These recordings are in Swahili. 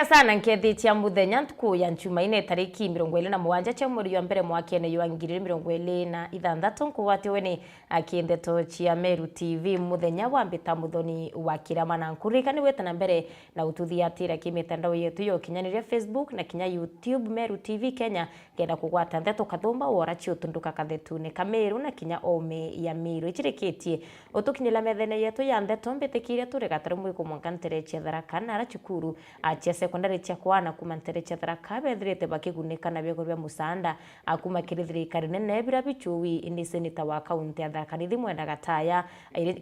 Sana nkethi cia muthenya ntuku ya Jumaine tariki 27 cia mweri wa mbere mwakene wa 2026 nkuwatiwe ni akindeto cia Meru TV muthenya wa mbita muthoni wa kirama na nkurikani wetana mbere na ututhia tira kimitandao yetu yo kinyaniria Facebook na kinya YouTube Meru TV Kenya genda kugwata ndeto kathumba wora cio tunduka kathetune Kameru na kinya ome ya Miru ichirikitie utukinyila methene yetu ya ndeto mbitikire turi gatarumu kumwankantere cia Tharaka na Rachukuru achia sekondari cia kwana kumantere cia Tharaka bethrite bakigunika na bego bya musanda akuma kirithirikari nene bira bichuwi ini seneta wa kaunti ya Tharaka Nithi Mwenda Gataya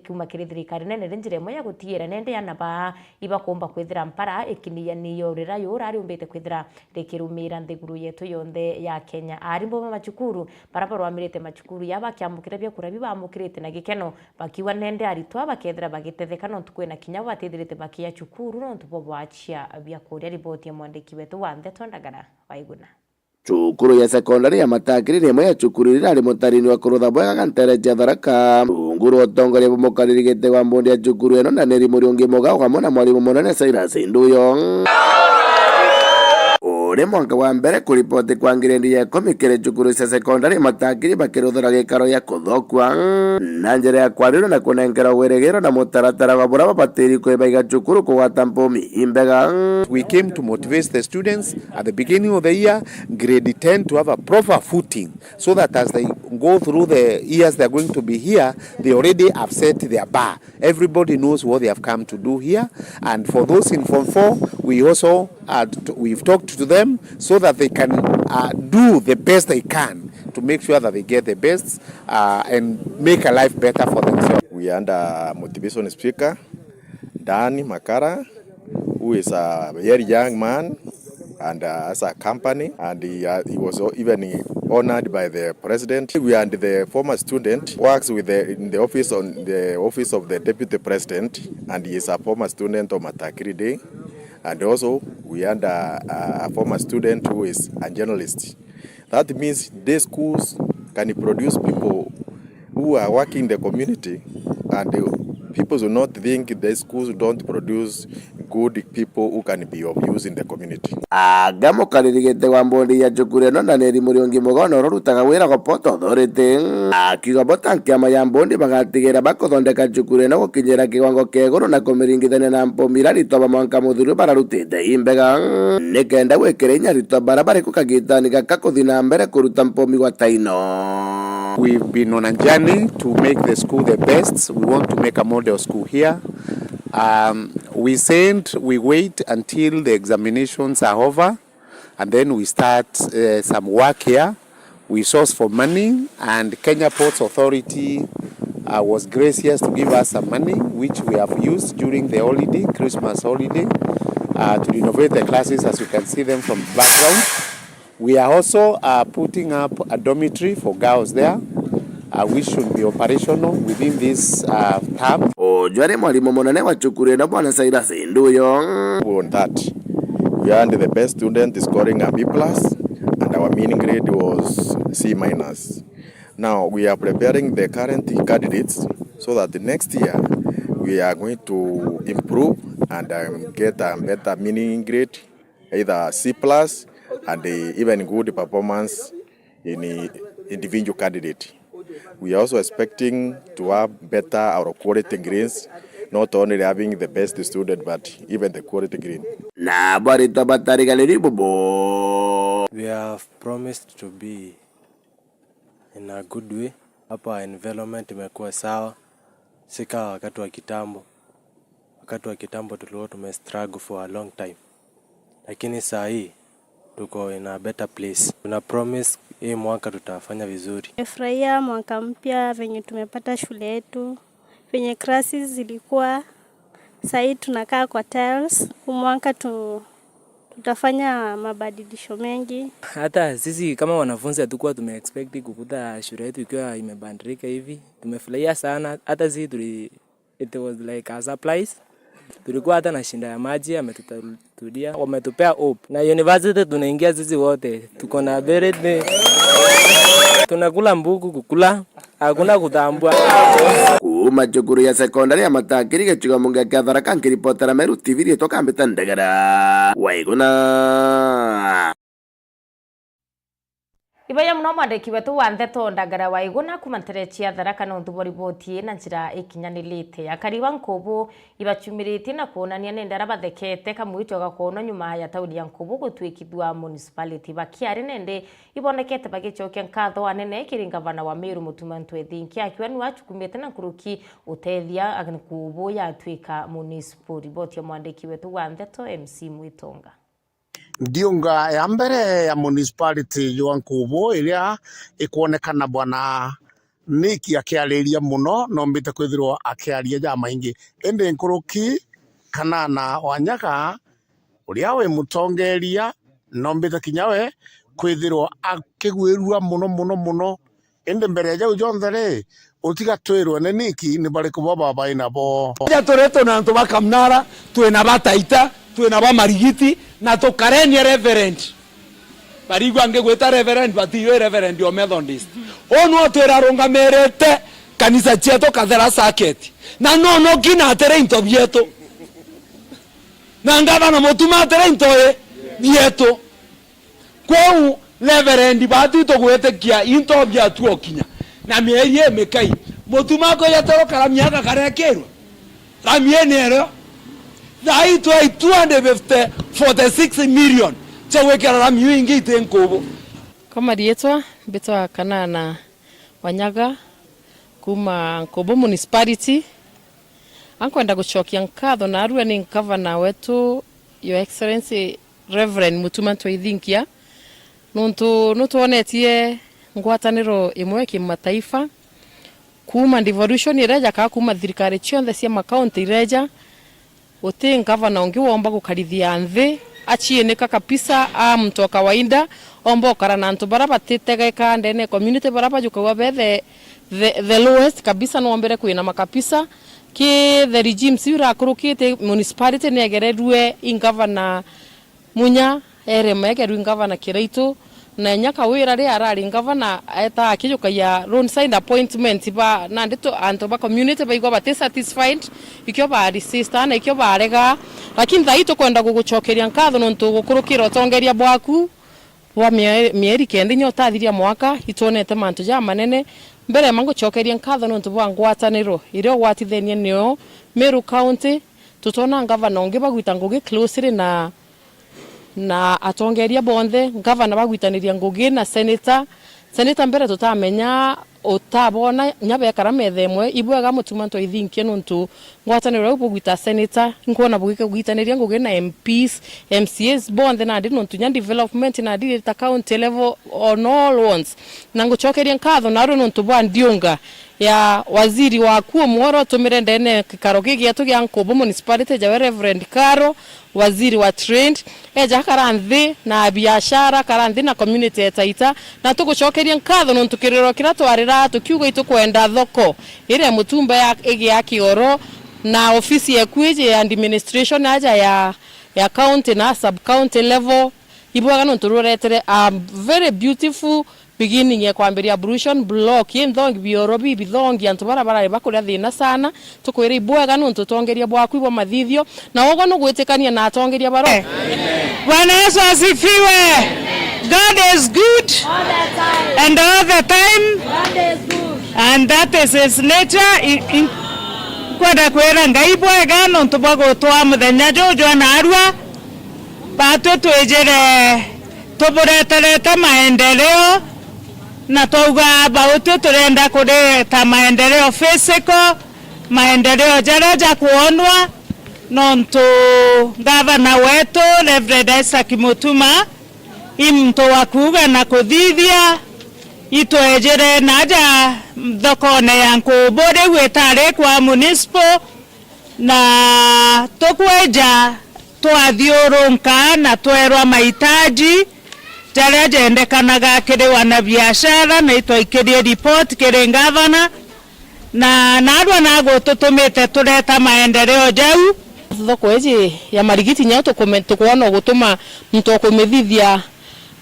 kuma kirithirikari nene rinjire moya gutiira nende ya naba iba komba kwithira mpara ikinia niyo rira yurari umbite kwithira rikirumira nthiguru yetu yonthe ya Kenya arimbo machukuru barabara wamirite machukuru yaba kiamukira bya kurabi bamukirite na gikeno bakiwa nende aritwa bakethira bagitetheka no tukwena kinya batithirite bakia chukuru no tupobo achia bya kuria ripoti ya mwandiki wetu wa Ndeto Ndagara Waiguna. Cukuru ya sekondari ya Matakiri ni ya cukuru rirari mutarini wa kurutha bwega kantere cia Tharaka nguru otongoria bumukaririgite wa mbondi ya cukuru eno na neri muriungi moga kamwe na mwalimu munene Cyrus Nduyo. Uri mwaka wa mbere kuripoti kwa ngirendi ya komikere cukuru cia sekondari Matakiri bakiruthira gikaro ya kuthokwa na njira ya kwariro na kunengera weregero na mutaratara wa buraba batiri kwebaiga cukuru kugwata mpomi imbega. We came to motivate the students at the beginning of the year, grade 10, to have a proper footing so that as they go through the years they're going to be here, they already have set their bar. Everybody knows what they have come to do here. And for those in Form 4, we also we've talked to them so that they can do the best they can to make sure that they get the best and make a life better for themselves. We are under motivation speaker, Danny Makara, who is a very young man and has a company, and he was even honored by the president. We are the former student, works with in the office of the deputy president, and he is a former student of Matakiri Day. And also we are a former student who is a journalist. That means these schools can produce people who are working in the community, and people do not think the schools don't produce good people who can be of use in the community. Agamo karirigite wa mbondi ya cukuru eno na neri muriungi mugono rurutaga wira go Port Authority akiuga botankiama ya mbondi bagatigira bakuthondeka cukuru eno gukinyira kiwango kieguru na kumiringithania na mpomira ritoba mwanka muthuru bararutite imbega nikenda gwikira inya ritoba barabara kukagitani gakakuthi na mbere kuruta mpomi gwa taino. We've been on a journey to make the school the best. We want to make a model school here. We wait until the examinations are over, and then we start some work here. We source for money, and Kenya Ports Authority was gracious to give us some money, which we have used during the holiday, Christmas holiday, to renovate the classes as you can see them from the background. We are also putting up a dormitory for girls there, which should be operational within this term. Ojware mwalimu munene wa cukuru eno bwana Cyrus Nduyo. On that, we are the best student scoring a B+, and our mean grade was C-. Now we are preparing the current candidates so that the next year we are going to improve and get a better meaning grade, either C+, and even good performance in individual candidate. We are also expecting to have better or quality grades, not only having the best student, but even the quality grade. We have promised to be in a good way. Hapa environment imekuwa sawa, sika wakati wa kitambo. Wakati wa kitambo tulikuwa tumestruggle for a long time, lakini saa hii tuko in a better place. Tuna promise hii mwaka tutafanya vizuri. Nimefurahia mwaka mpya venye tumepata shule yetu, venye classes zilikuwa. Sasa hii tunakaa kwa tiles. Mwaka tutafanya mabadilisho mengi. Hata sisi kama wanafunzi hatukuwa tumeexpect kukuta shule yetu ikiwa imebadilika hivi. Tumefurahia sana. Hata sisi it was like a surprise. Tulikuwa hata na shinda ya maji ametutatulia, wametupea hope. Na university tunaingia sisi wote, tuko na beret, tunakula mbuku kukula, hakuna kutambua. kuma cukuru ya sekondari ya Matakiri gĩcigo mũnge kĩa Tharaka nkĩripotera Meru TV rĩtwa Mbita Ndegera Waiguna. Ibaya muno mwandiki wetu wa Ndeto Ndagara Waiguna kumanterechia Tharaka no ntubori botie na njira ikinyanilite akariwa Nkubu ibachumirite na kuonania nendara bathekete kamwito gakono nyuma ya tauni ya Nkubu gutwikithwa municipality bakiari nende ibonekete bagichokia nkatho anene kiringavana wa Meru Mutumantu Ethinki akiwa ni wachukumite na kuruki utethia Nkubu ya twika municipal. Riboti ya mwandiki wetu wa Ndeto MC Mwitonga. Ndiunga ya mbere ya municipality ya Nkubu iria ikuonekana bwana Niki akiariria muno no mbite kwithirwo akiaria ja maingi ende nkuruki kana na Wanyaga uria we mutongeria no mbite kinyawe kwithirwo akigwirua muno ende mbere ya ujonthe ri utiga twirwo ne Niki ni bari kubo baba inabo ya toreto na nto bakamnara twena bataita twena ba marigiti na tukarenia reverend barigwa ngegweta reverend batiyo reverend o Methodist ono twirarungamirite kanisa cheto Kathera Circuit na no kina atere into bieto na ngava na mutuma atere into bieto kwa reverend batito gwetekia into biatu okinya na mieri emekai mutuma ko yatoro karamiaka karekerwa ramienero Zaito 246 million chawekera la miwingi tenkobo. Kama rietwa betwa Kanana Wanyaga kuma Nkubu municipality ankwenda guchokia nkatho na arua ni governor wetu Your Excellency Reverend Mutumantu Ethinki nutuonetie ngwataniro imwe kimataifa kuma devolution ireja ka kuma thirikari cionthe cia makaunti ireja uti ngavana ungi womba gukarithia nthi achienika kabisa a mtu wa kawaida omba ukara na ntu bara batitegeka ndene community bara bajuka be the lowest kabisa no ombere kuina makapisa ki the regime sira kurukite municipality negererwe ingavana munya ere megerwe ingavana Kiraitu na nyaka wira ri arari ngavana eta akijuka ya roadside appointment ba na ndito anto ba community ba igwa bate satisfied ikyo ba resist na ikyo ba rega lakini thaito kwenda guguchokeria nkatho no ntu gukurukira tongeria bwaku wa mieri kende nyota thiria mwaka itonete mantu ja manene mbere mango chokeria nkatho no ntu bwa ngwataniro irio gwatithenie nio Meru County tutona ngavana ungi bagwita ngugi closely na atongeria bonthe ngavana bagwitaniria ngugi na senator mbere tutamenya utabona nyabekara methemwe ibwega Mutumantu Ethinki nuntu ngwataniro ubugwita senator ngona bugwitaniria ngugi na MPs MCAs bonthe na ndi nuntu nya development na ndi ta county level on all ones na nguchokeria nkatho na ru nuntu bwa Ndiunga ya waziri wa kuo mworo tumire ndene kikaro gigi atu gya Nkubu municipality ja Reverend Karo waziri wa trend eja karanthi na biashara karanthi na community etaita na tugucokeria nkatho nuntu kiriro kira twarira tukiuga itukwenda thoko ire mutumba ya igi ya Kioro na ofisi ya kwije ya administration aja ya county na sub county level ibwaga nuntu ruretere a very beautiful beginning ya kwambiria ablution block yendongi biorobi bithongi antu barabara bakuria thina sana tukwira ibwega nuntu tongeria bwaku ibo mathithio na ogo no gwitikania na atongeria baro. Bwana Yesu asifiwe. God is good and all the time. God is good and that is his nature. Kwenda kwira ngai bwega nuntu bwago twa muthenya jojo na arua batu twejere tubureterete maendeleo na tuga bautu turenda kureta maendeleo physical maendeleo jaraja kuonwa nontu gavana wetu Reverend Isaac Mutuma imto wakuga na kuthithia itwejere naja thokone ya Nkubu gwetare kwa municipal na tukweja twathiurunka na twerwa mahitaji jaria jendekanaga kiri wana biashara na itwaikirie report kiri ngavana na narwa nago tutumite tureta maendeleo jau thoko eji ya marigiti nyao tukuona gutuma mtu akumithithia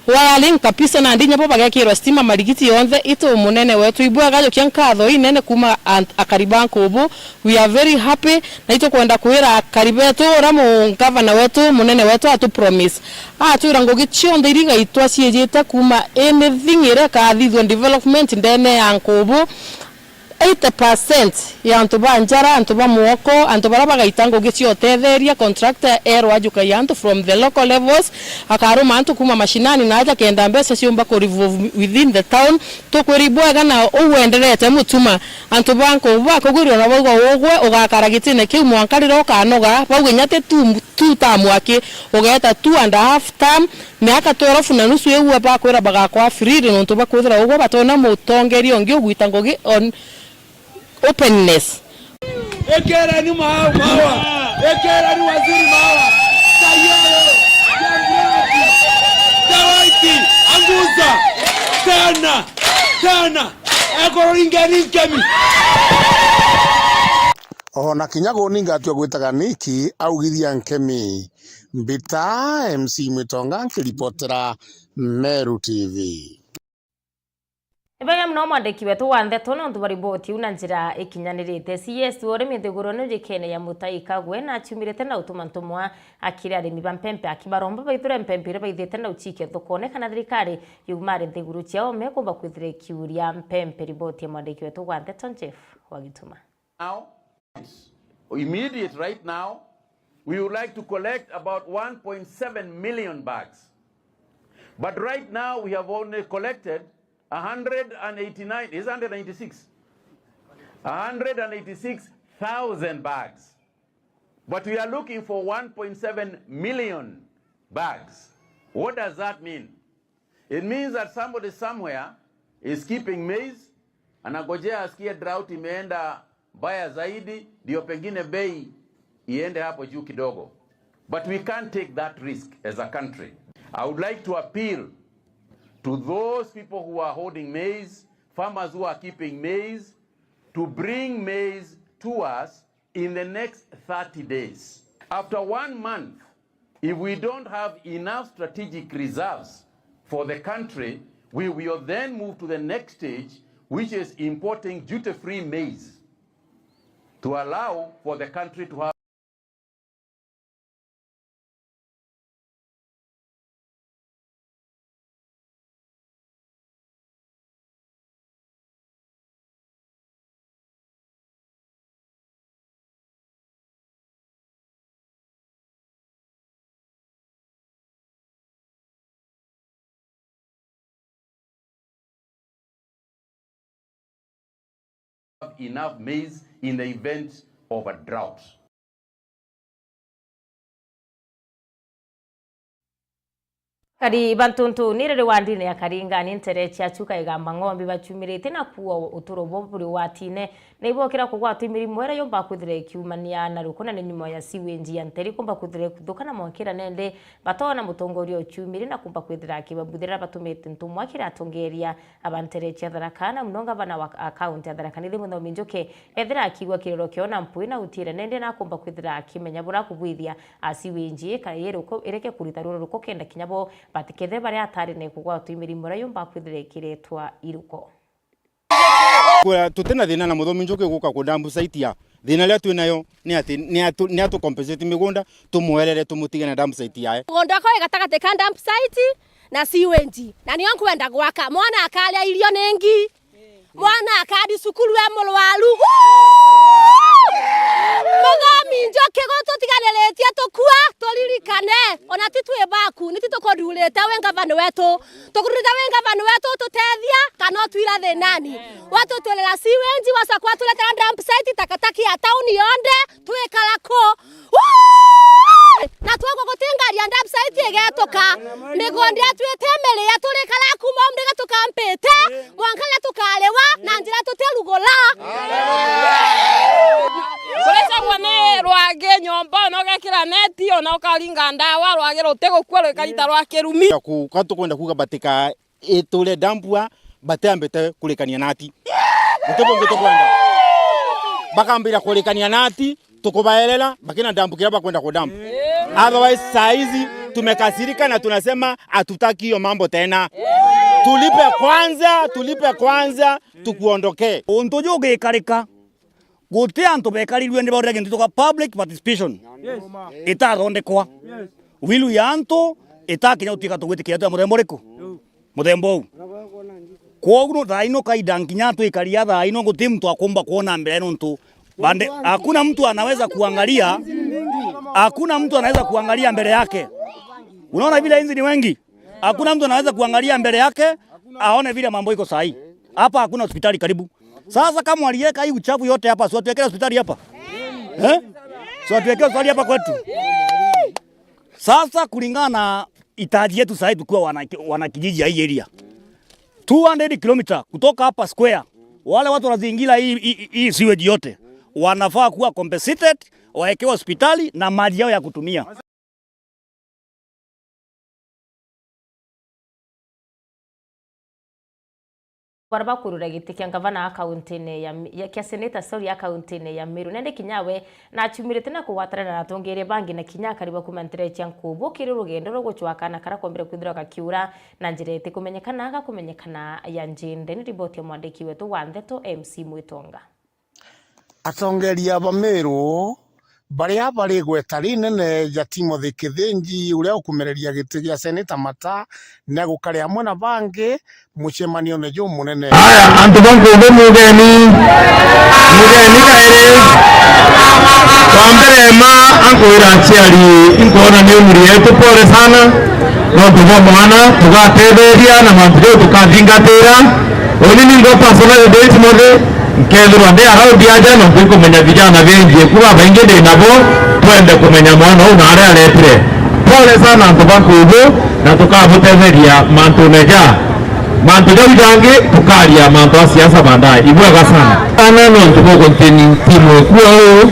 wiring kabisa na ndinya bo bagekirwa stima marigiti yonthe ito munene wetu ibwaga yo kyankatho inene kuma akariba Nkubu. We are very happy na ito kwenda kuira akaribetu ramu governor wetu munene wetu atu promise atwira ngogi chionde iriga itwa ciejete kuma anything ire ka thithwe development ndene ya Nkubu. 80% ya antuba njara antuba muoko antuba bagaitango gicio tetheria contractor ero ajuka yantu from the local levels akaruma antu kuma mashinani na aja kenda mbesa ciumba ko within the town to kuribwaga na uwenderete mutuma antuba Nkubu akoguryo na bogo ogwe ugakaragitine kiu mwankariro kanoga bauge nyate tu tamwake ugeta 2.5 term miaka 12 na nusu yewu bakwira bagakwa free no tuba kuthira ogwe batona mutongerio ngi ogwitangogi on openness. Ekera ni mawa. Ekera ni waziri mawa. Tayari. Jambrati. Tawaiti. Anguza. Tana. Eko ringemi. Ona kinyago ninga atwa gwitaga Niki augithia Nkemi. Mbita MC Mwitonga nkiripotera Meru TV. Ebega mno mwandiki wetu wanthe tono ndu bariboti una njira ikinyanirite CS ore mithiguro no jikene ya Mutaika gwe na chumirite na utumantumwa akiri arimi bampempe akibaromba baithure mpempire baithite na uchike thukone kana thirikari yumare nthiguru ciao mekumba kwithire kiuria mpempe riboti ya mwandiki wetu wanthe Tonjef wagituma. Now, immediate right now, we would like to collect about 1.7 million bags. But right now we have only collected 186,000 bags. But we are looking for 1.7 million bags. What does that mean? It means that somebody somewhere is keeping maize, anagojea asikie drought imeenda baya zaidi, ndio pengine bei iende hapo juu kidogo. But we can't take that risk as a country. I would like to appeal to those people who are holding maize, farmers who are keeping maize, to bring maize to us in the next 30 days. After 1 month, if we don't have enough strategic reserves for the country, we will then move to the next stage, which is importing duty-free maize to allow for the country to have enough maize in the event of a drought. Kari bantuntu nirere wandine ya karinga nintere chiachuka igamba ngombi bachumirite na kuwa uturobo buri watine neibokira kugwatu imirimo era yomba kuthire kiumania na rukona ne nyuma ya siwenji ya nteri kumba kuthire kudukana mwakira nende batona mutongorio chumiri na kumba kuthira kibabuthira batumite ntumwa kira atongeria abantere chiatharakana mnonga bana wa account ya tharakana ile muno minjoke ethira akigwa kirero kiona mpui na utire nende na kumba kuthira kimenya bura kubwithia asiwenji kayero ko ereke kurita ruko kenda kinyabo batikethe bari atari ne kugwa tuimirimo ra yomba kwithire kiretwa iruko kwa tutena thina na muthomi njuke guka ku dambu site ya thina ria twinayo ni atu compensate migunda tumuherere tumutige na dambu site yae gonda ko gatagate ka dambu site na siwenji na niyo nkwenda gwaka mwana akalia irio nengi mwana akadi sukuru ya mulwaru Mogami njoke goto tiganeletia tokua toririkane ona titwe baku nititukodulete wenga vanu wetu tukurita wenga vanu wetu tutethia kana twira thenani watu twelera siwenji wasakwa tuleta dump site takataki ya town yonde twikalako na twako gutingaria dump site egetoka nigonde atwetemele ya tulikala kuma mndega tukampete mwankala tukalewa na njira tutelugola Kulesa mwane rwage nyomba no gekira neti ona ukaringa ndawa rwage rutego kwero ikarita rwa kirumi ku katukwenda kuga batika etule dampua batambete kulikania nati mutebo ngetokwenda bakambira kulikania nati tukubaelela bakina dampu kira bakwenda ku dampu otherwise saizi tumekasirika na tunasema hatutaki hiyo mambo tena. Tulipe kwanza tukuondokee. Untujo gekarika. Gote anto bekarirwe ndi bawrege nditoka public participation. Eta ronde kwa. Wilu yanto eta kinya utika tugwite kiatu murembo riko. Murembo. Kwoguo thaino kaidanginya tu ikaria thaino guti mtu akumba kuona mbele nontu. Bande hakuna mtu anaweza kuangalia mbele yake. Unaona vile inzi ni wengi. Hakuna mtu anaweza kuangalia mbele yake aone vile mambo iko sahihi. Hapa hakuna hospitali karibu. Sasa kama waliweka hii uchafu yote hapa, si watuwekee hospitali hapa? Si watuwekee hospitali hapa kwetu? Sasa kulingana na hitaji yetu sasa tukiwa wana kijiji ya hii area. 200 km kutoka hapa square. Wale watu wanazingira hii sewage yote wanafaa kuwa compensated, wawekewe hospitali na maji yao ya kutumia. Baraba kurura giti kia ngavana akaunti-ini ya kia seneta sorry akaunti-ini ya Meru nende kinyawe na achumirite na kuwatarana na tongere bangi na kinya kariba kumantere cia nkubu kiri rugendo rwo guchwakana kara kombere kwithira kakiura na njirete kumenyekana ya njinde ni riboti ya mwandiki wetu wa Ndeto MC Mwitonga. Atongeria ba Meru baria bari gweta rinene ja Timothy Kithinji uria ukumereria giti gia seneta mata na gukaria mwana bangi mucemanio ne jo munene. Aya antu bangu mugeni kaere kwambere ma ankwira chiari inkona ne muri yetu pore sana no tuvo mwana tugatetheria na mambiro tukathingatira onini ngo personal date mode Kedro ande araundi aja no kumenya vijana wengi kuba bengede nabo twende kumenya mwana unare aletire pole sana ntubakubu na tukabutetheria mantu neja mantu jange tukaria mantu siasa baadaye ibwega sana no tuko continue timu kwao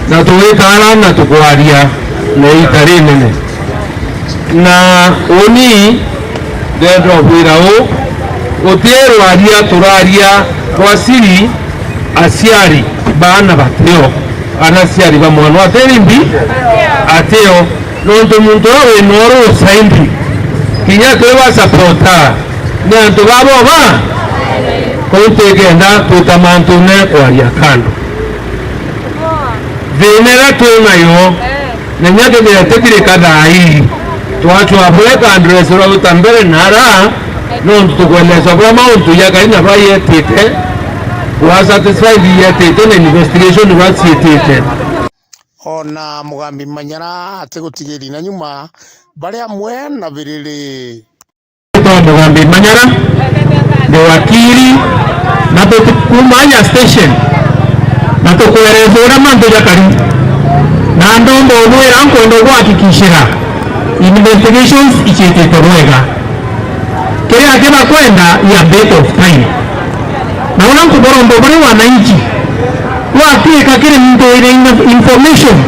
na tuwekala na tukwaria na itare nene na oni dedro birao otero aria turaria kwasiri asiari bana bateo anasiari ba mwana aterimbi ateo nonto muntu we noro saindi kinya kwa supporta nyanto babo ba kontegenda tutamantune kwa ya kando venera tunayo nenyake ya tekire kadai tuacho abweka Andres ro utambere nara nonto tukweleza kwa mauntu ya kaina baye tete was satisfied yet in investigation was yet ona mugambi manyara ate gutigiri na nyuma bari amwe na biriri mugambi manyara de wakili na tukumanya station na tukuelezera mambo ya kari na ndombo mwera nkondo kuhakikishira investigations ichete torwega kile akiba kwenda ya bit of time na unangu borombo bari wananchi wakieka kile mtu ile information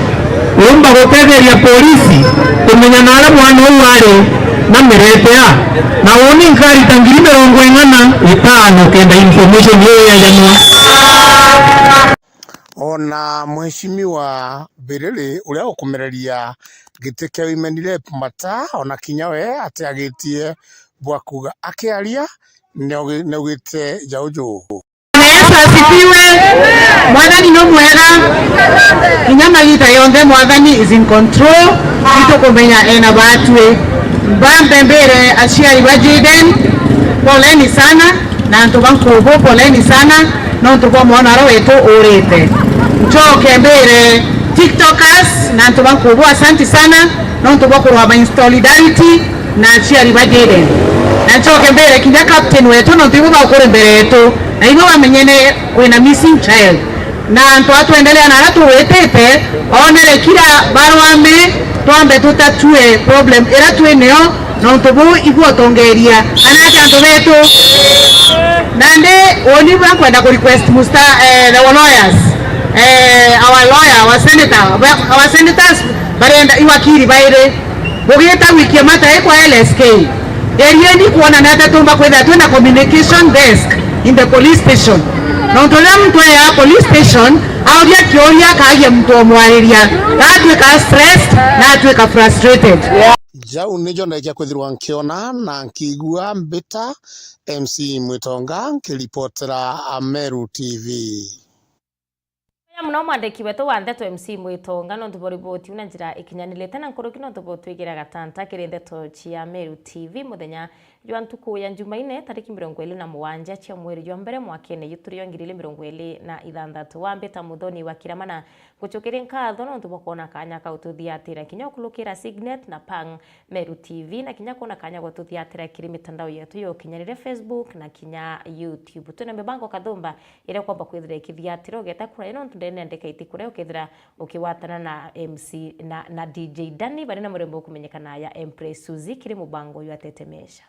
umba hotetheria polisi kumenya nara mwana wale na meretea na woni nkari tangiri 45 kenda information hiyo ya jamii. Ona mheshimiwa Birili uria ukumereria giti kia women rep mata ona kinyawe ateagitie bwakuga akiaria neugite jaujo. Yesu asifiwe. Mwathani no mwega. Kinyama gita yonde mwathani is in control. Ito kumenya ena batwe. Bambe mbere aciari ba Jaden. Poleni sana na ntubankubo poleni sana no ntuko mwana ro wetu urite. Nchoke mbere TikTokers na ntubankubo asante sana no ntuko kurwa ba solidarity na aciari ba Jaden. Na nchoke mbere kinja captain wetu no ntuko ba kure mbere yetu. Na hivyo wamenyene kwena missing child na tuendelea na ratu wetete onere kila barwame tuambe tutatue problem era tueneo na ntubu igwo tongeria anaja ndo wetu nande oni bankwenda ku request the lawyers our senators barenda iwakiri baire bogeta wiki mata eko LSK erieni kuona nata tumba kwenda twenda communication desk in the police station. Nontola mtu ya police station audia kioria kaje mtu omwariria. Na tuweka stressed na tuweka frustrated. jau nijo ndekia kwithirwa nkiona na nkigua mbita MC Mwitonga nkiripotera Ameru TV. Muno mwandiki wetu wa Ndeto MC Mwitonga no tuboriboti una njira ikinyanilete na nkuruki no tubotwigira gatanta kiri Ndeto cia Ameru TV muthenya jwa ntuku ya Jumaine tariki 27 cia mweri jwa mbere mwakene yuturio 2026 wambita muthoni wa kiramana gucukiri nkatho no tubokona kanya ka ututhiatira kinya kulukira Signet na Pang Meru TV na kinya kona kanya gututhiatira kiri mitandao yetu yo kinyanire Facebook na kinya YouTube tuna mibango kadhumba ile kwamba kwithira ikithiatira geta kura ino ndene ndeka itikure ukithira ukiwatana na MC na DJ Dani bari na murembo kumenyekana ya Empress Suzy kiri mubango yo atetemesha.